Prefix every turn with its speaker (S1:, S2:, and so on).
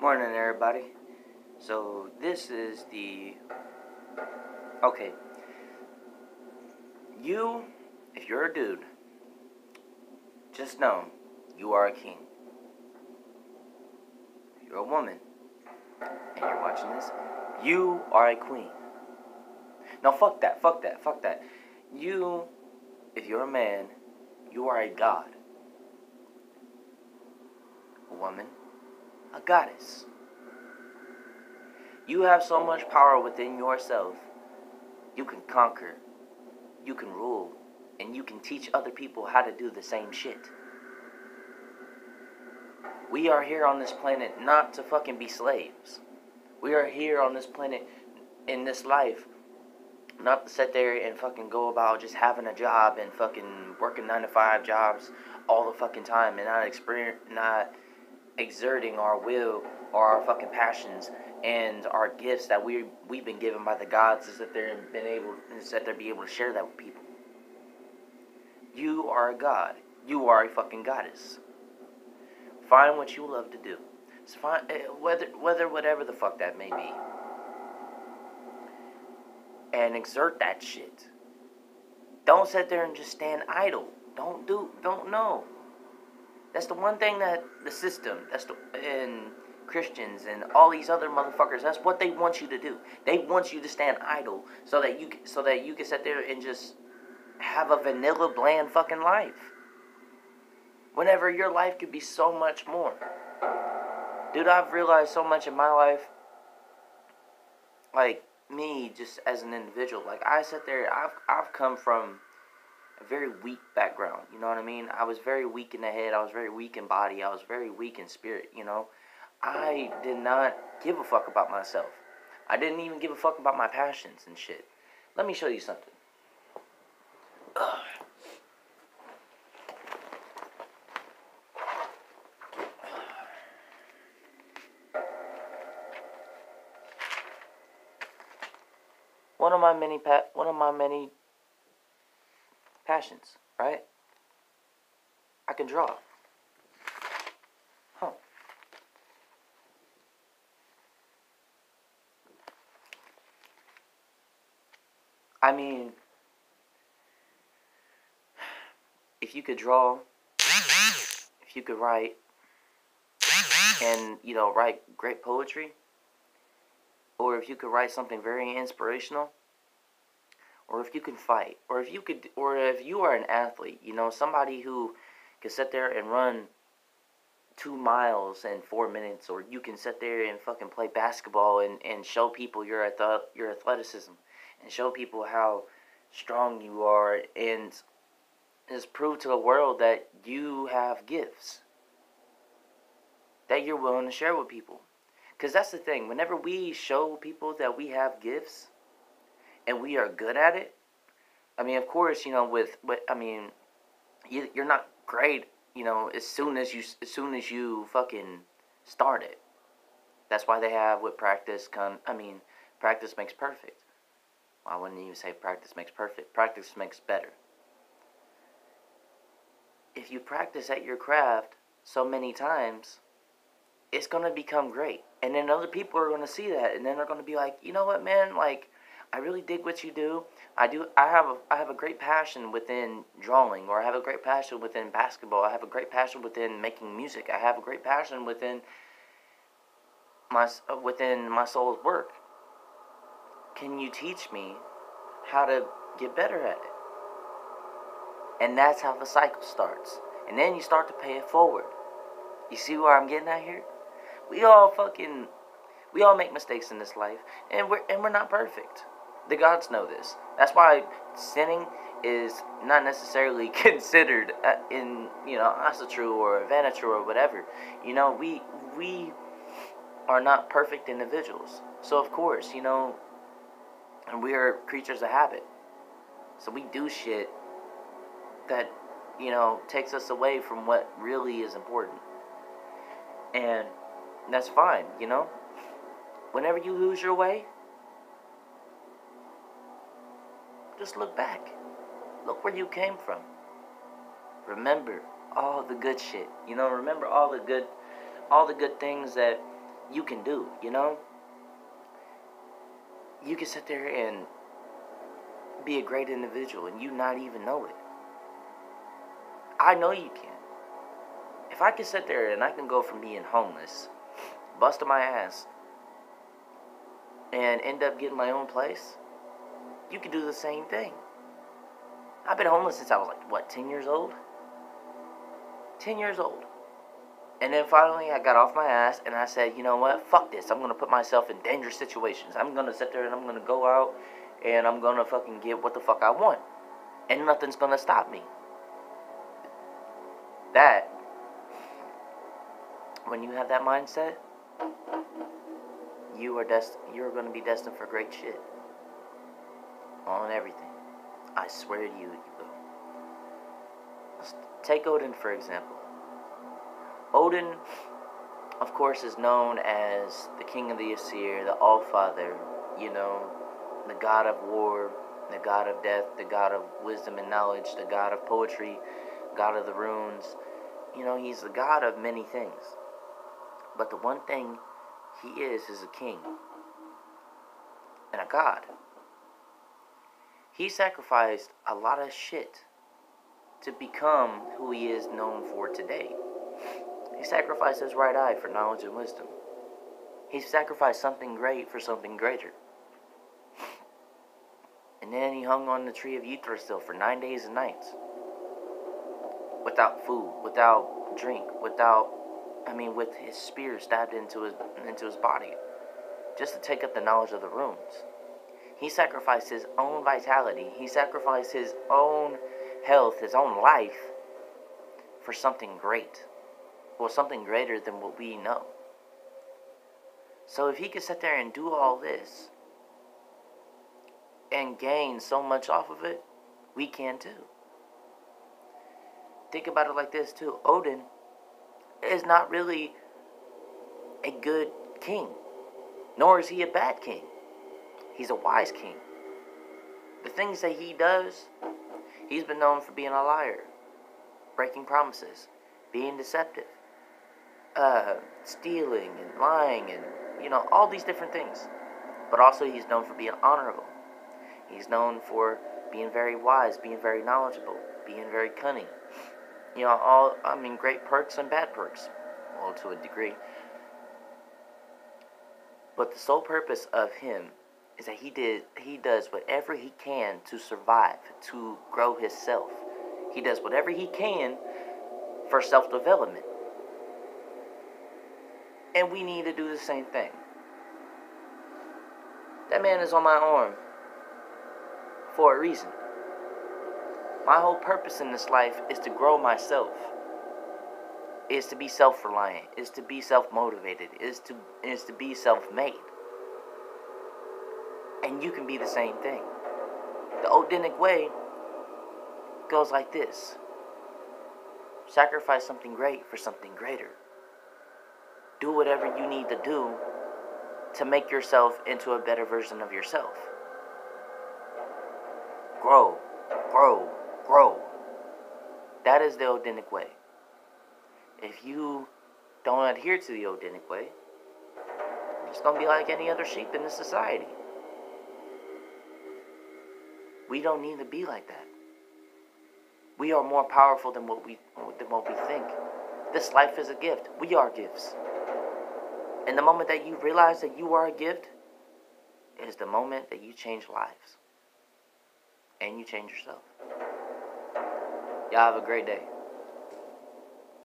S1: Morning, everybody. So, this is the. Okay. You, if you're a dude, just know you are a king. If you're a woman and you're watching this, you are a queen. No, fuck that, fuck that, fuck that. You, if you're a man, you are a god. A woman, a goddess. You have so much power within yourself. You can conquer, you can rule, and you can teach other people how to do the same shit. We are here on this planet not to fucking be slaves. We are here on this planet in this life not to sit there and fucking go about just having a job and fucking working 9 to 5 jobs all the fucking time and not exerting our will or our fucking passions and our gifts that we've been given by the gods to sit there and be able to share that with people. You are a god. You are a fucking goddess. Find what you love to do. So find, whatever the fuck that may be. And exert that shit. Don't sit there and just stand idle. Don't know. That's the one thing that the system, and Christians and all these other motherfuckers, that's what they want you to do. They want you to stand idle so that you can sit there and just have a vanilla bland fucking life. Whenever your life could be so much more. Dude, I've realized so much in my life. Like, me, just as an individual. Like, I sit there, I've come from a very weak background. You know what I mean? I was very weak in the head. I was very weak in body. I was very weak in spirit, you know? I did not give a fuck about myself. I didn't even give a fuck about my passions and shit. Let me show you something. Ugh. One of my many passions, right? I can draw. Huh. I mean, if you could draw, if you could write, and, write great poetry, or if you could write something very inspirational, or if you can fight, or if you are an athlete, somebody who can sit there and run 2 miles in 4 minutes, or you can sit there and fucking play basketball and show people your athleticism, and show people how strong you are, and just prove to the world that you have gifts that you're willing to share with people. Because that's the thing, whenever we show people that we have gifts and we are good at it, I mean, of course, you're not great, as soon as you fucking start it. That's why they have with practice practice makes perfect. Well, I wouldn't even say practice makes perfect. Practice makes better. If you practice at your craft so many times, it's going to become great. And then other people are going to see that, and then they're going to be like, you know what, man, like, I really dig what you do. I have a great passion within drawing, or I have a great passion within basketball. I have a great passion within making music. I have a great passion within my soul's work. Can you teach me how to get better at it? And that's how the cycle starts. And then you start to pay it forward. You see where I'm getting at here? We all make mistakes in this life, and we're not perfect. The gods know this. That's why sinning is not necessarily considered in asatru or vanatru or whatever. We are not perfect individuals. So of course, and we are creatures of habit. So we do shit that takes us away from what really is important. And that's fine, Whenever you lose your way, just look back. Look where you came from. Remember all the good shit. Remember all the good things that you can do, you know? You can sit there and be a great individual and you not even know it. I know you can. If I can sit there and I can go from being homeless, busting my ass, and end up getting my own place, you can do the same thing. I've been homeless since I was like, what, 10 years old? 10 years old. And then finally I got off my ass and I said, you know what, fuck this. I'm going to put myself in dangerous situations. I'm going to sit there and I'm going to go out and I'm going to fucking get what the fuck I want. And nothing's going to stop me. That, when you have that mindset, you're going to be destined for great shit. On everything. I swear to you, you will. Let's take Odin, for example. Odin, of course, is known as the King of the Aesir, the All-Father, you know, the God of war, the God of death, the God of wisdom and knowledge, the God of poetry, God of the runes. You know, he's the God of many things. But the one thing he is a king and a god. He sacrificed a lot of shit to become who he is known for today. He sacrificed his right eye for knowledge and wisdom. He sacrificed something great for something greater. And then he hung on the tree of Yggdrasil for 9 days and nights. Without food, without drink, with his spear stabbed into his body. Just to take up the knowledge of the runes. He sacrificed his own vitality. He sacrificed his own health, his own life for something great. Well, something greater than what we know. So if he could sit there and do all this and gain so much off of it, we can too. Think about it like this too. Odin is not really a good king, nor is he a bad king. He's a wise king. The things that he does, he's been known for being a liar, breaking promises, being deceptive, stealing and lying and, all these different things. But also he's known for being honorable. He's known for being very wise, being very knowledgeable, being very cunning. Great perks and bad perks, well, to a degree. But the sole purpose of him is that he does whatever he can to survive, to grow himself. He does whatever he can for self-development. And we need to do the same thing. That man is on my arm for a reason. My whole purpose in this life is to grow myself. Is to be self-reliant. Is to be self-motivated. Is to be self-made. And you can be the same thing. The Odinic way goes like this. Sacrifice something great for something greater. Do whatever you need to do to make yourself into a better version of yourself. Grow, grow, grow. That is the Odinic way. If you don't adhere to the Odinic way, it's going to be like any other sheep in this society. We don't need to be like that. We are more powerful than what we think. This life is a gift. We are gifts. And the moment that you realize that you are a gift is the moment that you change lives. And you change yourself. Y'all have a great day.